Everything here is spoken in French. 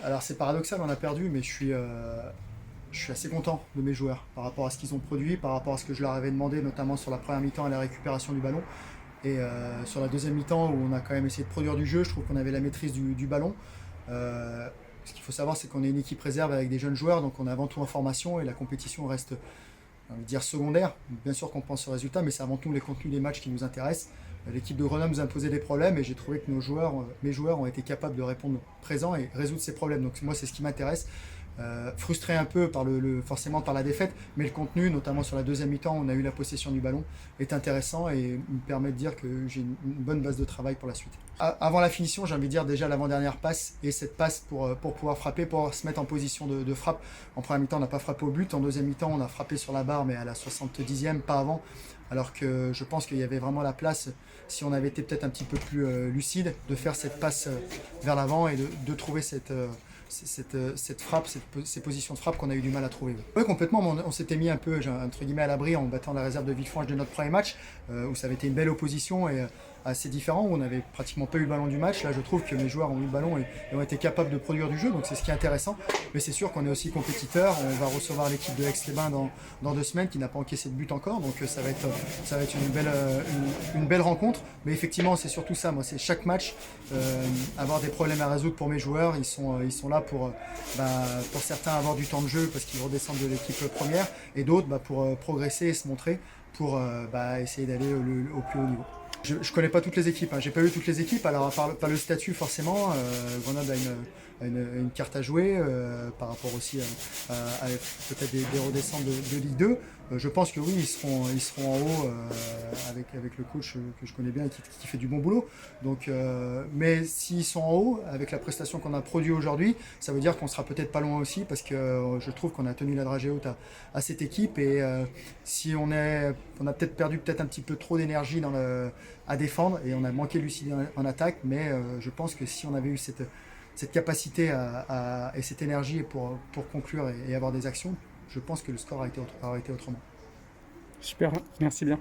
Alors c'est paradoxal, on a perdu, mais je suis assez content de mes joueurs par rapport à ce qu'ils ont produit, par rapport à ce que je leur avais demandé, notamment sur la première mi-temps et la récupération du ballon. Et sur la deuxième mi-temps, où on a quand même essayé de produire du jeu, je trouve qu'on avait la maîtrise du ballon. Euh, Ce qu'il faut savoir, c'est qu'on est une équipe réserve avec des jeunes joueurs, donc on est avant tout en formation et la compétition reste, on va dire, secondaire. Bien sûr qu'on pense au résultat, mais c'est avant tout les contenus des matchs qui nous intéressent. L'équipe de Grenoble nous a posé des problèmes et j'ai trouvé que mes joueurs ont été capables de répondre présent et résoudre ces problèmes. Donc moi, c'est ce qui m'intéresse. Frustré un peu forcément par la défaite, mais le contenu, notamment sur la deuxième mi-temps, on a eu la possession du ballon, est intéressant et me permet de dire que j'ai une bonne base de travail pour la suite. Avant la finition, j'ai envie de dire déjà l'avant-dernière passe et cette passe pour pouvoir frapper, pour se mettre en position de frappe. En première mi-temps, on n'a pas frappé au but. En deuxième mi-temps, on a frappé sur la barre, mais à la 70e, pas avant. Alors que je pense qu'il y avait vraiment la place, si on avait été peut-être un petit peu plus lucide, de faire cette passe vers l'avant et de trouver cette frappe, ces positions de frappe qu'on a eu du mal à trouver. Oui, complètement, on s'était mis un peu, entre guillemets, à l'abri en battant la réserve de Villefranche de notre premier match, où ça avait été une belle opposition et assez différent, où on n'avait pratiquement pas eu le ballon du match. Là, je trouve que mes joueurs ont eu le ballon et ont été capables de produire du jeu, donc c'est ce qui est intéressant. Mais c'est sûr qu'on est aussi compétiteur. On va recevoir l'équipe de Aix-les-Bains dans 2 semaines qui n'a pas encaissé de but encore, donc ça va être une belle rencontre. Mais effectivement, c'est surtout ça. Moi, c'est chaque match, avoir des problèmes à résoudre pour mes joueurs. Ils sont là pour certains avoir du temps de jeu parce qu'ils redescendent de l'équipe première et d'autres pour progresser et se montrer pour essayer d'aller au plus haut niveau. Je ne connais pas toutes les équipes, hein. J'ai pas eu toutes les équipes, alors pas le statut forcément. Grenoble a une carte à jouer par rapport aussi à peut-être des redescends de Ligue 2. Je pense que oui, ils seront en haut avec le coach que je connais bien et qui fait du bon boulot. Donc, mais s'ils sont en haut, avec la prestation qu'on a produite aujourd'hui, ça veut dire qu'on sera peut-être pas loin aussi parce que je trouve qu'on a tenu la dragée haute à cette équipe et si on a peut-être perdu un petit peu trop d'énergie à défendre et on a manqué de lucidité en attaque, mais je pense que si on avait eu cette capacité et cette énergie pour conclure et avoir des actions, je pense que le score aurait été autrement. Super, merci bien.